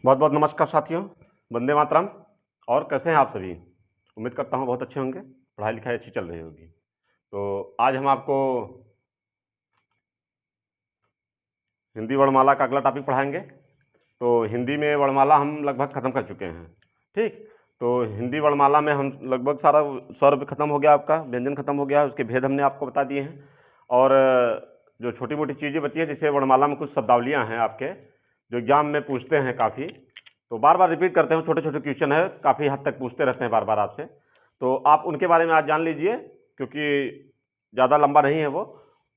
बहुत बहुत नमस्कार साथियों, वंदे मातरम। और कैसे हैं आप सभी? उम्मीद करता हूँ बहुत अच्छे होंगे, पढ़ाई लिखाई अच्छी चल रही होगी। तो आज हम आपको हिंदी वर्णमाला का अगला टॉपिक पढ़ाएंगे। तो हिंदी में वर्णमाला हम लगभग ख़त्म कर चुके हैं, ठीक। तो हिंदी वर्णमाला में हम लगभग सारा स्वर भी ख़त्म हो गया, आपका व्यंजन ख़त्म हो गया, उसके भेद हमने आपको बता दिए हैं। और जो छोटी मोटी चीज़ें बची हैं, जैसे वर्णमाला में कुछ शब्दावलियाँ हैं आपके, जो एग्जाम में पूछते हैं काफ़ी, तो बार बार रिपीट करते हैं, छोटे छोटे क्वेश्चन है, काफ़ी हद तक पूछते रहते हैं बार बार आपसे। तो आप उनके बारे में आज जान लीजिए, क्योंकि ज़्यादा लंबा नहीं है वो,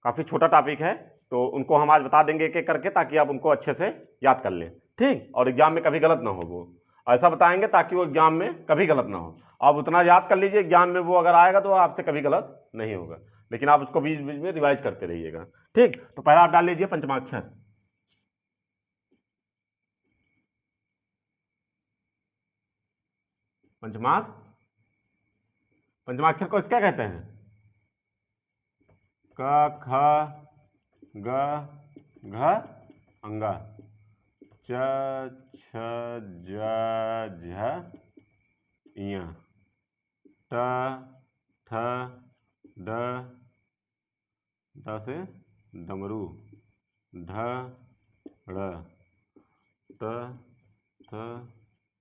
काफ़ी छोटा टॉपिक है। तो उनको हम आज बता देंगे एक एक करके, ताकि आप उनको अच्छे से याद कर लें, ठीक। और एग्जाम में कभी गलत ना हो, वो ऐसा बताएंगे ताकि वो एग्जाम में कभी गलत ना हो। आप उतना याद कर लीजिए, एग्जाम में वो अगर आएगा तो आपसे कभी गलत नहीं होगा, लेकिन आप उसको बीच बीच में रिवाइज करते रहिएगा, ठीक। तो पहला आप डाल लीजिए पंचमाक्षर। पंचमाक्षर को इसका कहते हैं क ख ग घ अंगा, च छ ज झ ञ, ट ठ ड से डमरू, ढ ढ़, त थ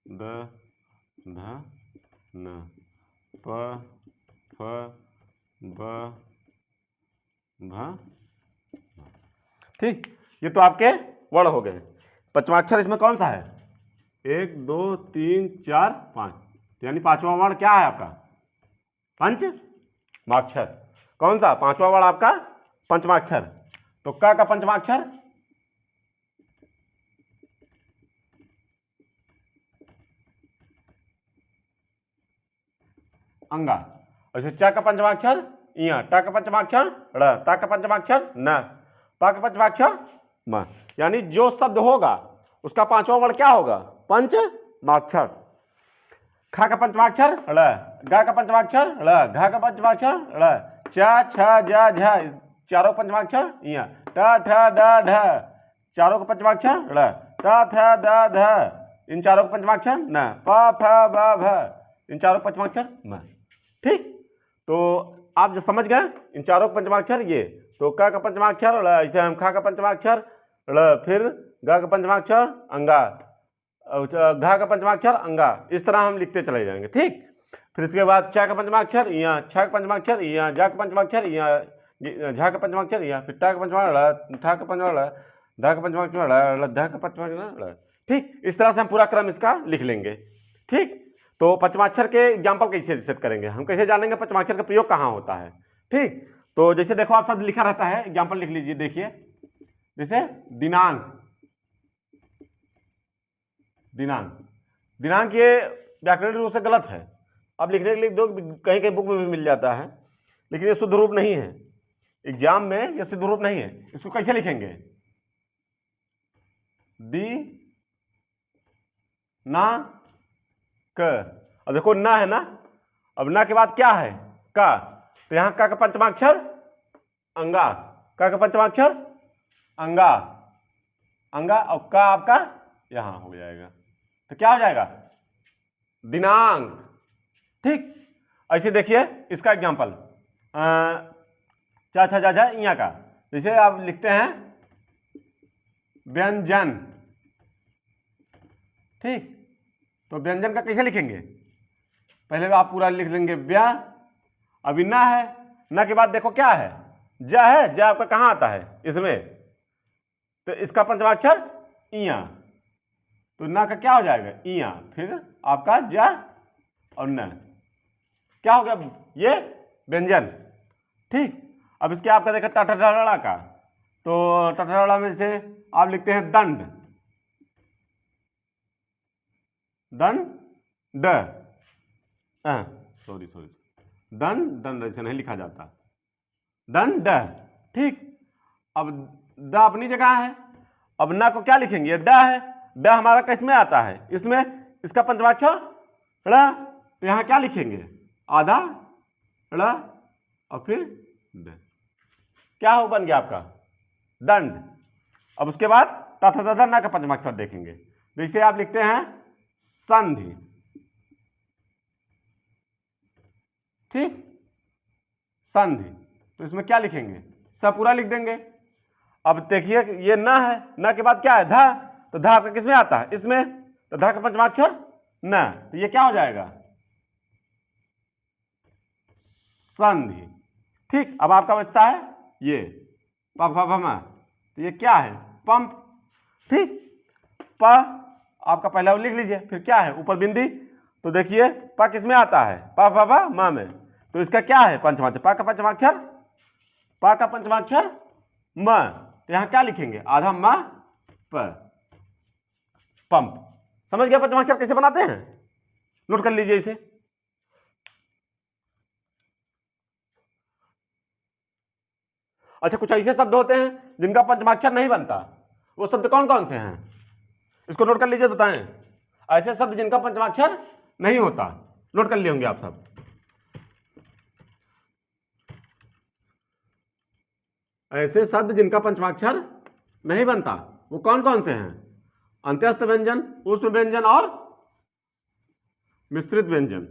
द ध न, प फ ब भ, ठीक। ये तो आपके वर्ण हो गए। पंचमाक्षर इसमें कौन सा है? 1 2 3 4 5, यानी पांचवा वर्ण क्या है आपका? पंचमाक्षर। कौन सा पांचवा वर्ण आपका? पंचमाक्षर। तो क का पंचमाक्षर अंगा, ऐसे च का पंचमाक्षर इ, ट का पंचमाक्षर ड़, त का पंचमाक्षर न, प का पंचमाक्षर म। यानी जो शब्द होगा उसका पांचवा वर्ण क्या होगा? पंचमाक्षर। ख का पंचमाक्षर ड़, ग का पंचमाक्षर ड़, घ का पंचमाक्षर ड़, च छ ज झ चारों पंचमाक्षर इ, ट ठ ड ढ चारों का पंचमाक्षर ड़, त थ द ध इन चारों का पंचमाक्षर न, प फ ब भ इन चारों का पंचमाक्षर म, ठीक। तो आप जो समझ गए इन चारों का पंचमाक्षर ये, तो क का पंचमाक्षर ड़, ऐसे हम ख का पंचमाक्षर ड़, फिर ग का पंचमाक्षर अंगा, घ का पंचमाक्षर अंगा, इस तरह हम लिखते चले जाएंगे, ठीक। फिर इसके बाद च का पंचमाक्षर इ, छ का पंचमाक्षर इ, ज का पंचमाक्षर इ, झ का पंचमाक्षर इ, फिर ट का पंचमाक्षर ठ का पंचमाक्षर ध का पंचमाक्षर ध का पंचमाक्षर, ठीक। इस तरह से हम पूरा क्रम इसका लिख लेंगे, ठीक। तो पंचमाक्षर के एग्जाम्पल कैसे सेट करेंगे, हम कैसे जानेंगे पंचमाक्षर का प्रयोग कहाँ होता है, ठीक। तो जैसे देखो आप शब्द लिखा रहता है, एग्जाम्पल लिख लीजिए, देखिए जैसे दिनांक, दिनांक ये व्याकरणिक रूप से गलत है। अब लिखने के लिए दो, कहीं कहीं बुक में भी मिल जाता है, लेकिन ये शुद्ध रूप नहीं है, एग्जाम में ये शुद्ध रूप नहीं है। इसको कैसे लिखेंगे? दी ना क। अब देखो ना है ना, अब ना के बाद क्या है? का। तो यहां का पंचमाक्षर अंगा, का पंचमाक्षर अंगा, अंगा, और का आपका यहां हो जाएगा, तो क्या हो जाएगा? दिनांक, ठीक। ऐसे देखिए इसका एग्जांपल चा छा जा इया का, जैसे आप लिखते हैं व्यंजन, ठीक। तो व्यंजन का कैसे लिखेंगे? पहले आप पूरा लिख लेंगे व्या, अभी ना है, ना के बाद देखो क्या है? ज है, ज आपका कहां आता है इसमें? तो इसका पंचमाक्षर इया, तो ना का क्या हो जाएगा? इया, फिर आपका ज और न, क्या हो गया? ये व्यंजन, ठीक। अब इसके आपका देखा टठड़ा का, तो टठड़ा में से आप लिखते हैं दंड, दंड, सॉरी दंड ऐसे नहीं लिखा जाता, दंड, ठीक। अब द अपनी जगह है, अब ना को क्या लिखेंगे? ड है, ड हमारा किस में आता है? इसमें, इसका पंचमाक्षर ड़, तो यहां क्या लिखेंगे? आधा ड़ और फिर ड, क्या बन गया आपका? दंड। अब उसके बाद तथा ना का पंचमाक्षर देखेंगे, जैसे आप लिखते हैं संधि, ठीक, संधि, तो इसमें क्या लिखेंगे, स पूरा लिख देंगे। अब देखिए ये न है, न के बाद क्या है, ध, तो ध आपका किसमें आता है, इसमें, तो ध का पंचमाक्षर न, तो ये क्या हो जाएगा, संधि। ठीक, अब आपका बचता है ये प, तो ये क्या है, पंप। ठीक, प आपका पहला लिख लीजिए, फिर क्या है ऊपर बिंदी, तो देखिए प किसमें आता है, प म में, तो इसका क्या है पंचमाक्षर, प का पंचमाक्षर, प का पंचमाक्षर म, तो यहां क्या लिखेंगे, आधा म प, पंप। समझ गया पंचमाक्षर कैसे बनाते हैं, नोट कर लीजिए इसे। अच्छा, कुछ ऐसे शब्द होते हैं जिनका पंचमाक्षर नहीं बनता, वो शब्द कौन कौन से हैं, इसको नोट कर लीजिए, बताएं। ऐसे शब्द जिनका पंचमाक्षर नहीं होता, नोट कर लिए होंगे आप सब। ऐसे शब्द जिनका पंचमाक्षर नहीं बनता वो कौन कौन से हैं, अंत्यस्थ व्यंजन, ऊष्म व्यंजन और मिश्रित व्यंजन,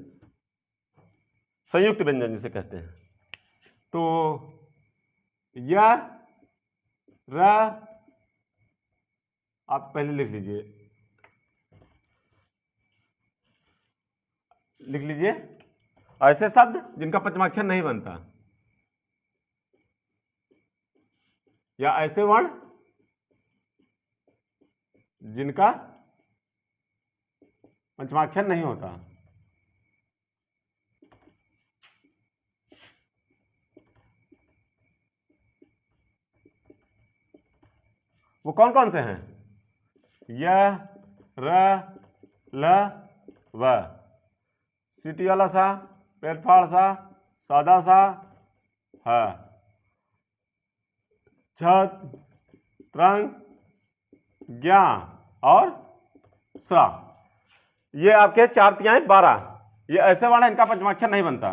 संयुक्त व्यंजन जिसे कहते हैं। तो य, र, आप पहले लिख लीजिए, लिख लीजिए ऐसे शब्द जिनका पंचमाक्षर नहीं बनता, या ऐसे वर्ण जिनका पंचमाक्षर नहीं होता। वो कौन कौन से हैं, य, र, ल, व, सीटी वाला सा, पेटफाड़ सा, सादा सा, है, छत, त्रंग, ज्ञा और स्रा, ये आपके 4 तिहाई 12, ये ऐसे वाला इनका पंचमाक्षर नहीं बनता।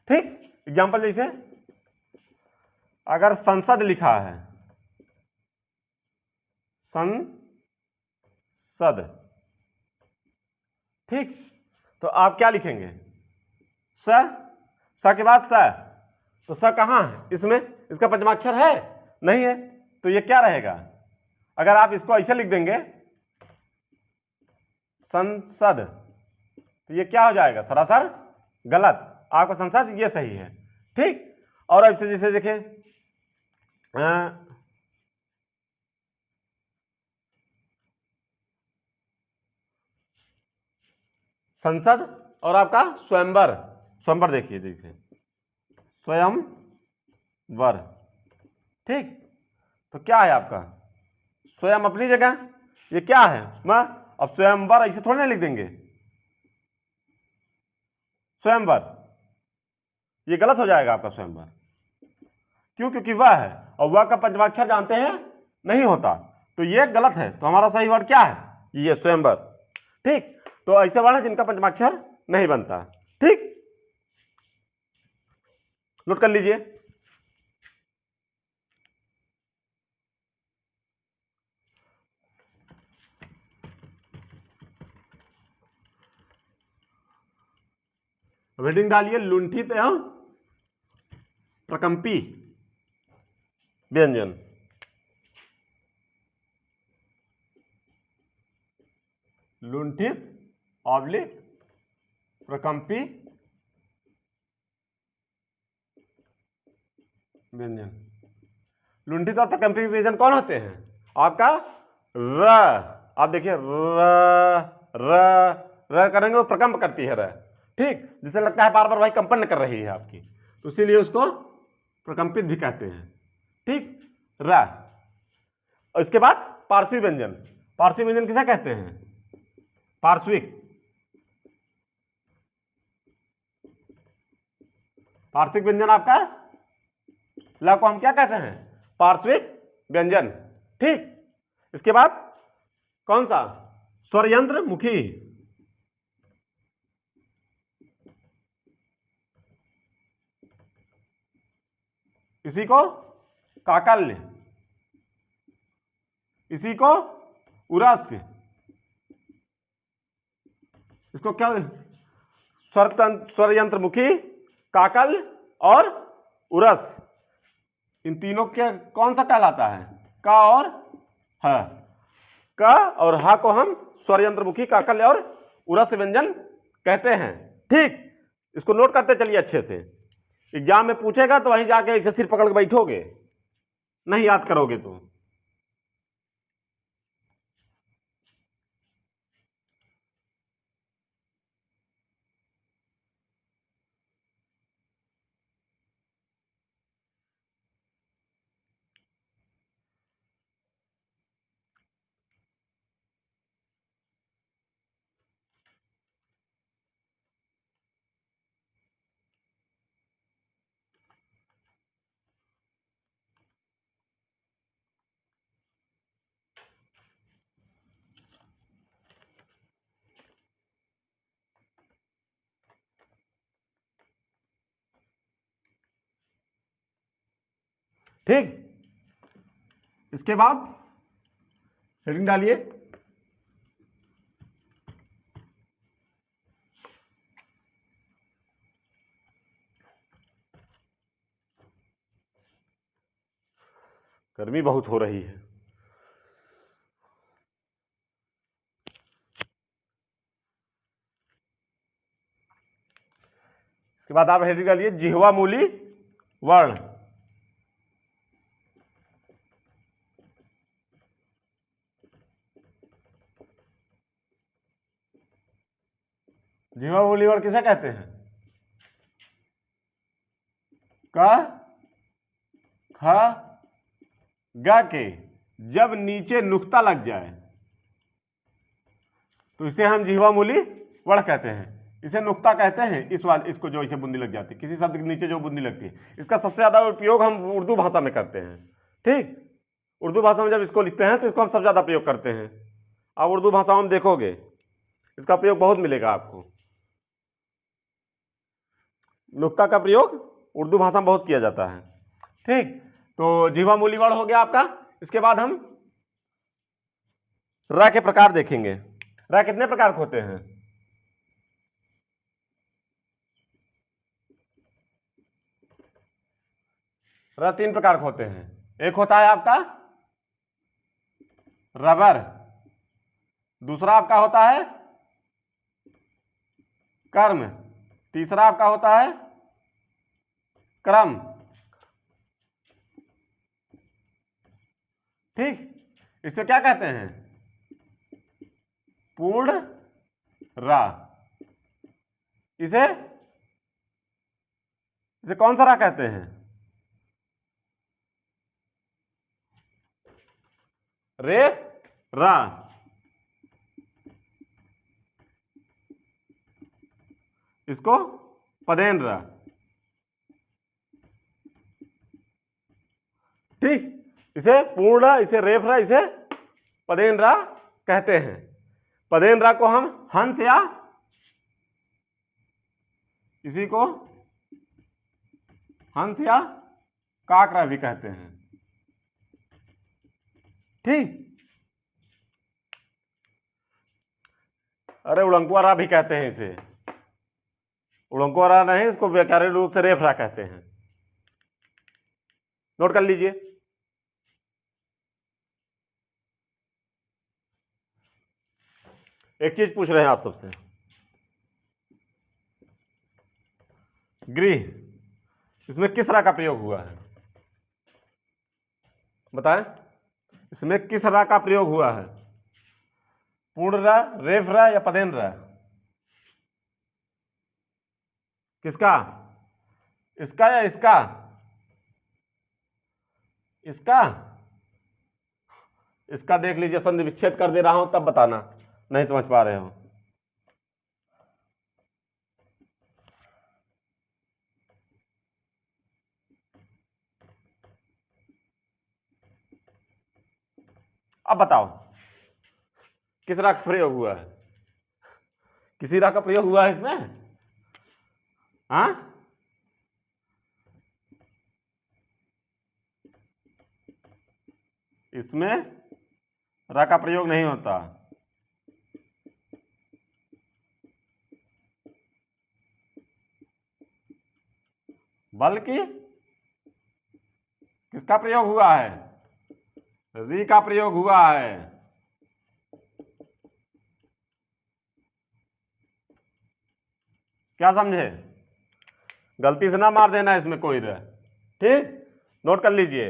ठीक, एग्जाम्पल जैसे अगर संसद लिखा है, संसद, ठीक, तो आप क्या लिखेंगे, स के बाद स, तो स कहां है इसमें, इसका पंचमाक्षर है नहीं है, तो ये क्या रहेगा, अगर आप इसको ऐसे लिख देंगे संसद, तो ये क्या हो जाएगा, सरासर गलत, आपका संसद ये सही है। ठीक, और ऐसे जैसे देखिए संसद और आपका स्वयंवर, स्वयंवर देखिए जैसे स्वयंवर, ठीक, तो क्या है आपका स्वयं अपनी जगह, ये क्या है म, अब स्वयंवर ऐसे थोड़ी ना लिख देंगे, स्वयंवर, ये गलत हो जाएगा आपका स्वयंवर, क्यों, क्योंकि वह है और वह का पंचमाक्षर जानते हैं नहीं होता, तो ये गलत है, तो हमारा सही वर्ड क्या है, ये स्वयंवर। ठीक, तो ऐसे वर्ण जिनका पंचमाक्षर नहीं बनता। ठीक, नोट कर लीजिए। हेडिंग डालिए लुंठित एवं प्रकंपी व्यंजन। लुंठित ऑब्लिक प्रकंपी व्यंजन। लुंठित और प्रकंपी व्यंजन कौन होते हैं, आपका र, आप देखिए र करेंगे वो प्रकंप करती है र, ठीक, जिसे लगता है बार बार वही कंपन कर रही है आपकी, तो इसीलिए उसको प्रकंपित भी कहते हैं। ठीक, र। और इसके बाद पार्श्वी व्यंजन। पार्श्वी व्यंजन किसे कहते हैं, पार्श्विक, पार्श्विक व्यंजन आपका ल को हम क्या कहते हैं, पार्श्विक व्यंजन। ठीक, इसके बाद कौन सा, स्वरयंत्र मुखी, इसी को काकल्य, इसी को उरस्य, इसको क्या स्वर यंत्रमुखी, काकल्य और उरस, इन तीनों के कौन सा कहलाता है? का और ह। का और हा को हम स्वर यंत्रमुखी, काकल्य और उरस व्यंजन कहते हैं। ठीक, इसको नोट करते चलिए अच्छे से। एग्जाम में पूछेगा तो वहीं जाके एक से सिर पकड़ के बैठोगे, नहीं याद करोगे तो। ठीक, इसके बाद हेडिंग डालिए। गर्मी बहुत हो रही है। इसके बाद आप हेडिंग डालिए जिह्वा मूली वर्ण। जिह्वा मूली वर्ण किसे कहते हैं? क, ख, ग के जब नीचे नुक्ता लग जाए तो इसे हम जिह्वा मूली वर्ण कहते हैं। इसे नुक्ता कहते हैं, इसको जो इसे बुंदी लग जाती है, किसी शब्द के नीचे जो बुंदी लगती है। इसका सबसे ज्यादा उपयोग हम उर्दू भाषा में करते हैं। ठीक, उर्दू भाषा में जब इसको लिखते हैं तो इसको हम सबसे ज्यादा प्रयोग करते हैं। आप उर्दू भाषाओं में देखोगे इसका प्रयोग बहुत मिलेगा आपको। नुक्ता का प्रयोग उर्दू भाषा में बहुत किया जाता है। ठीक, तो जिह्वा मूली वर्ण हो गया आपका। इसके बाद हम र के प्रकार देखेंगे। र कितने प्रकार के होते हैं? र 3 प्रकार के होते हैं। एक होता है आपका रबर, दूसरा आपका होता है कर्म, तीसरा आपका होता है क्रम। ठीक, इसे क्या कहते हैं? पूर्ण रा। इसे कौन सा रा कहते हैं? रे रा। इसको पदेन रा। ठीक, इसे पूर्ण, इसे रेफ रा, इसे पदेन रा कहते हैं। पदेन रा को हम हंस या इसी को हंस या काकरा भी कहते हैं। ठीक, अरे उड़ंकुआ रा भी कहते हैं इसे। उड़ंकुआ रा नहीं, इसको व्याकरणिक रूप से रेफरा कहते हैं। नोट कर लीजिए। एक चीज पूछ रहे हैं आप सबसे, गृह, इसमें किस रा का प्रयोग हुआ है? बताएं, इसमें किस रा का प्रयोग हुआ है? पूर्ण रा, रेफ रा या पदेन रा? किसका? इसका या इसका? इसका। इसका देख लीजिए, संधि विच्छेद कर दे रहा हूं तब बताना, नहीं समझ पा रहे हो। अब बताओ किस रा का प्रयोग हुआ है? किसी रा का प्रयोग हुआ है इसमें? हाँ, इसमें र का प्रयोग नहीं होता, बल्कि किसका प्रयोग हुआ है? री का प्रयोग हुआ है। क्या समझे? गलती से ना मार देना इसमें कोई र, ठीक, नोट कर लीजिए।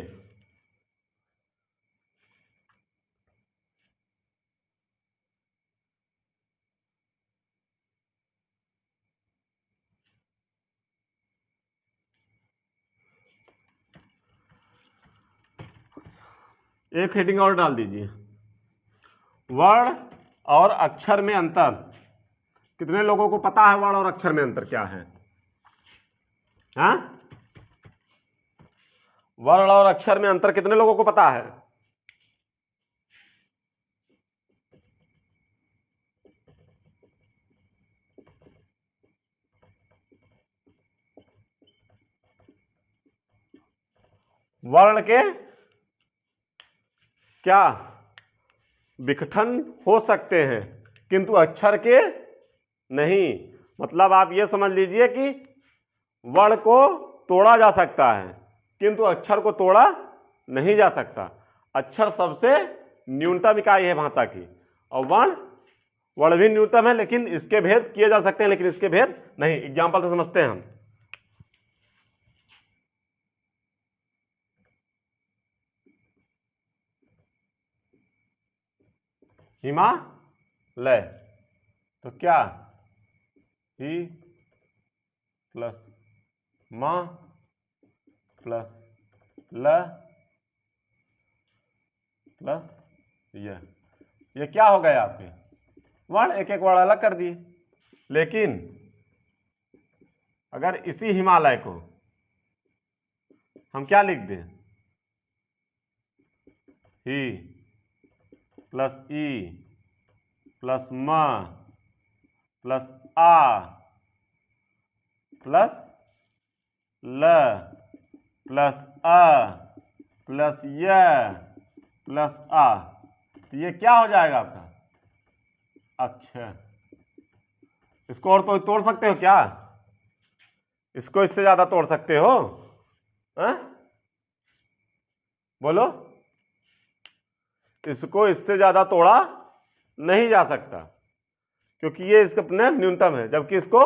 एक हेडिंग और डाल दीजिए, वर्ण और अक्षर में अंतर। कितने लोगों को पता है वर्ण और अक्षर में अंतर क्या है? हाँ, वर्ण और अक्षर में अंतर कितने लोगों को पता है? वर्ण के क्या विघटन हो सकते हैं, किंतु अक्षर के नहीं। मतलब आप ये समझ लीजिए कि वर्ण को तोड़ा जा सकता है, किंतु अक्षर को तोड़ा नहीं जा सकता। अक्षर सबसे न्यूनतम इकाई है भाषा की, और वर्ण भी न्यूनतम है, लेकिन इसके भेद किए जा सकते हैं, लेकिन इसके भेद नहीं। एग्जाम्पल से समझते हैं हम। हिमालय, तो क्या ही प्लस म प्लस ल प्लस ये क्या हो गया? आपके वर्ण एक एक वर्ण अलग कर दिए। लेकिन अगर इसी हिमालय को हम क्या लिख दें? ही प्लस ई प्लस म प्लस आ प्लस ल प्लस अ प्लस य प्लस आ, तो ये क्या हो जाएगा आपका? अक्षर। इसको और तो तोड़ सकते हो क्या? इसको इससे ज्यादा तोड़ सकते हो? हा? बोलो। इसको इससे ज्यादा तोड़ा नहीं जा सकता, क्योंकि ये इसका अपने न्यूनतम है, जबकि इसको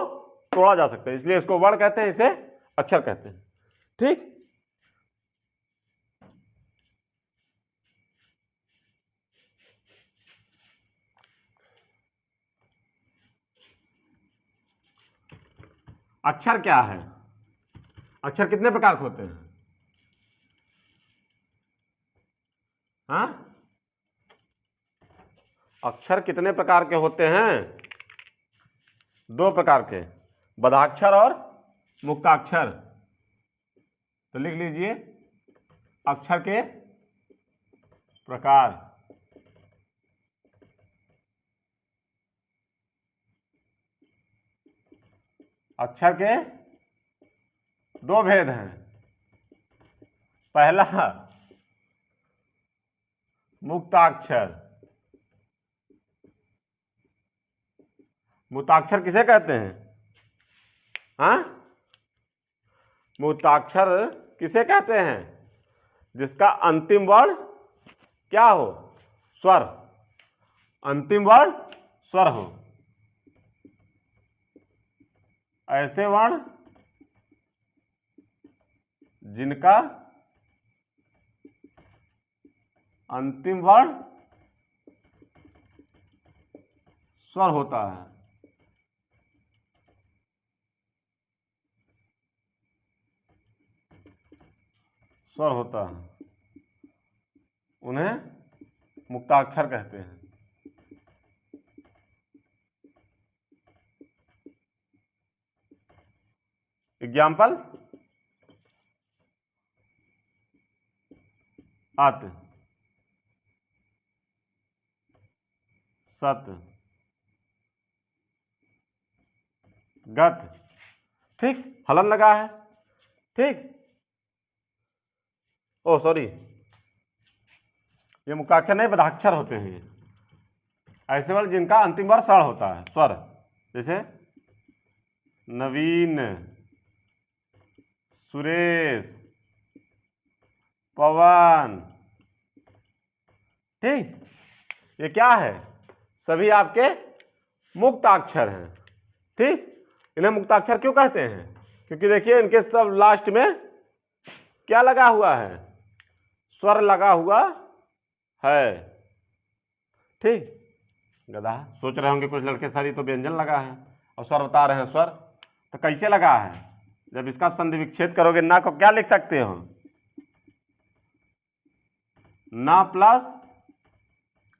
तोड़ा जा सकता है। इसलिए इसको वर्ण कहते हैं, इसे अक्षर कहते हैं। ठीक, अक्षर क्या है? अक्षर कितने प्रकार के होते हैं? हाँ, अक्षर कितने प्रकार के होते हैं? 2 प्रकार के, बधाक्षर और मुक्ताक्षर। तो लिख लीजिए अक्षर के प्रकार। अक्षर के 2 भेद हैं। पहला मुक्ताक्षर। मुक्ताक्षर किसे कहते हैं? हाँ, मुक्ताक्षर किसे कहते हैं? जिसका अंतिम वर्ण क्या हो? स्वर। अंतिम वर्ण स्वर हो। ऐसे वर्ण जिनका अंतिम वर्ण स्वर होता है, स्वर होता है, उन्हें मुक्ताक्षर कहते हैं। एग्जाम्पल अत, सत, गत। ठीक, हलन लगा है। ठीक, ओ सॉरी, ये मुक्ताक्षर नहीं, बधाक्षर होते हैं ऐसे वर्ण जिनका अंतिम वर्ण षण होता है, स्वर। जैसे नवीन, सुरेश, पवन। ठीक, ये क्या है? सभी आपके मुक्ताक्षर हैं। ठीक, इन्हें मुक्ताक्षर क्यों कहते हैं? क्योंकि देखिए इनके सब लास्ट में क्या लगा हुआ है? स्वर लगा हुआ है। ठीक, गधा सोच रहे होंगे कुछ लड़के सर ये तो व्यंजन लगा है और स्वर बता रहे हैं स्वर, तो कैसे लगा है? जब इसका संधि विच्छेद करोगे ना को क्या लिख सकते हो? ना प्लस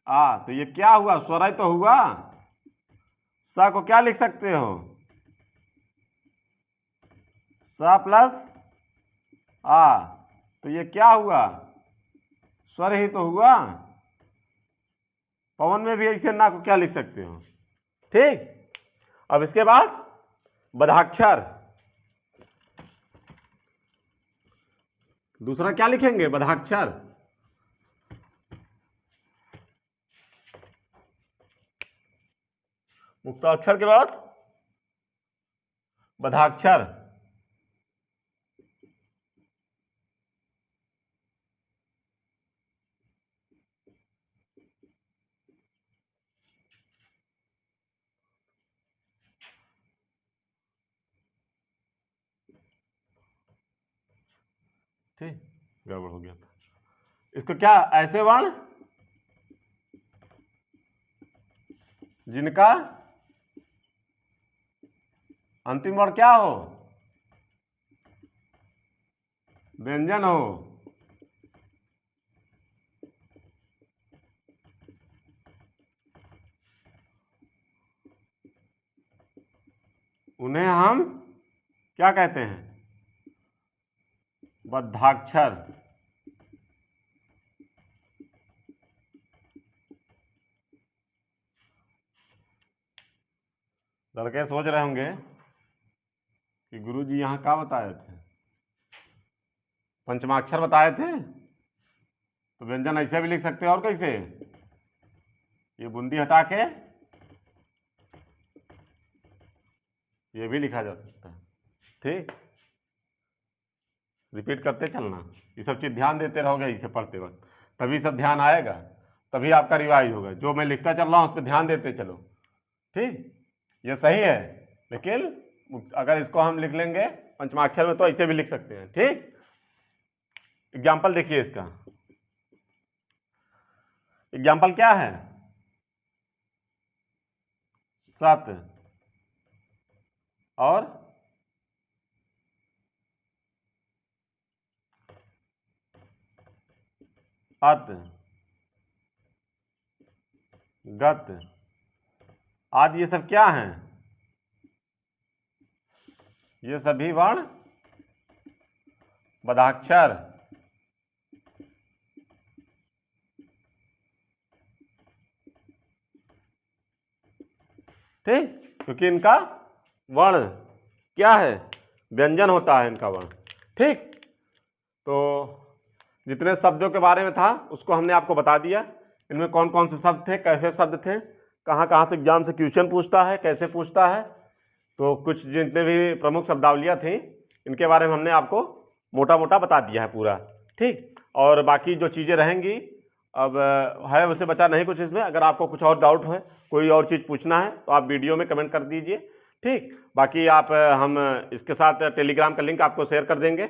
आ, तो ये क्या हुआ? स्वर ही तो हुआ। सा को क्या लिख सकते हो? सा प्लस आ, तो ये क्या हुआ? स्वर ही तो हुआ। पवन में भी ऐसे ना को क्या लिख सकते हो? ठीक, अब इसके बाद बधाक्षर। दूसरा क्या लिखेंगे? बधाक्षर। मुक्ताक्षर के बाद बधाक्षर। ठीक, गड़बड़ हो गया था। इसको क्या? ऐसे वर्ण जिनका अंतिम वर्ण क्या हो? व्यंजन हो। उन्हें हम क्या कहते हैं? बद्धाक्षर। लड़के सोच रहे होंगे कि गुरुजी यहाँ क्या बताए थे? पंचमाक्षर बताए थे, तो व्यंजन ऐसे भी लिख सकते हैं। और कैसे? ये बूंदी हटा के ये भी लिखा जा सकता है। ठीक, रिपीट करते चलना, ये सब चीज़ ध्यान देते रहोगे इसे पढ़ते वक्त, तभी सब ध्यान आएगा, तभी आपका रिवाइज होगा। जो मैं लिखता चल रहा हूँ उस पर ध्यान देते चलो। ठीक, ये सही है, लेकिन अगर इसको हम लिख लेंगे पंचमाक्षर में तो ऐसे भी लिख सकते हैं। ठीक, एग्जाम्पल देखिए इसका। एग्जाम्पल क्या है? सत और अत, गत आदि, ये सब क्या हैं? ये सभी वर्ण बधाक्षर। ठीक, क्योंकि इनका वर्ण क्या है? व्यंजन होता है इनका वर्ण। ठीक, तो जितने शब्दों के बारे में था उसको हमने आपको बता दिया। इनमें कौन कौन से शब्द थे, कैसे शब्द थे, कहाँ कहाँ से एग्जाम से क्वेश्चन पूछता है, कैसे पूछता है। तो कुछ जितने भी प्रमुख शब्दावलियाँ थी इनके बारे में हमने आपको मोटा मोटा बता दिया है पूरा। ठीक, और बाकी जो चीज़ें रहेंगी अब है उसे बचा नहीं कुछ इसमें। अगर आपको कुछ और डाउट है, कोई और चीज़ पूछना है तो आप वीडियो में कमेंट कर दीजिए। ठीक, बाकी आप हम इसके साथ टेलीग्राम का लिंक आपको शेयर कर देंगे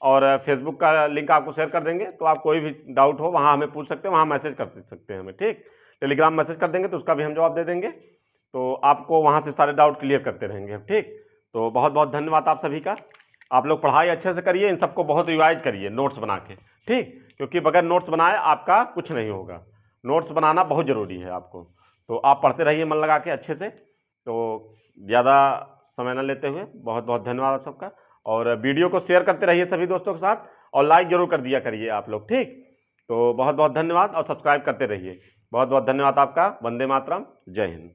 और फेसबुक का लिंक आपको शेयर कर देंगे। तो आप कोई भी डाउट हो वहाँ हमें पूछ सकते हैं, वहाँ मैसेज कर सकते हैं हमें। ठीक, टेलीग्राम मैसेज कर देंगे तो उसका भी हम जवाब दे देंगे, तो आपको वहाँ से सारे डाउट क्लियर करते रहेंगे। ठीक, तो बहुत बहुत धन्यवाद आप सभी का। आप लोग पढ़ाई अच्छे से करिए, इन सबको बहुत रिवाइज करिए नोट्स बना के। ठीक, क्योंकि बगैर नोट्स बनाए आपका कुछ नहीं होगा। नोट्स बनाना बहुत ज़रूरी है आपको। तो आप पढ़ते रहिए मन लगा के अच्छे से। तो ज़्यादा समय न लेते हुए बहुत बहुत धन्यवाद आप सबका, और वीडियो को शेयर करते रहिए सभी दोस्तों के साथ, और लाइक जरूर कर दिया करिए आप लोग। ठीक, तो बहुत बहुत धन्यवाद, और सब्सक्राइब करते रहिए। बहुत बहुत धन्यवाद आपका। वंदे मातरम, जय हिंद।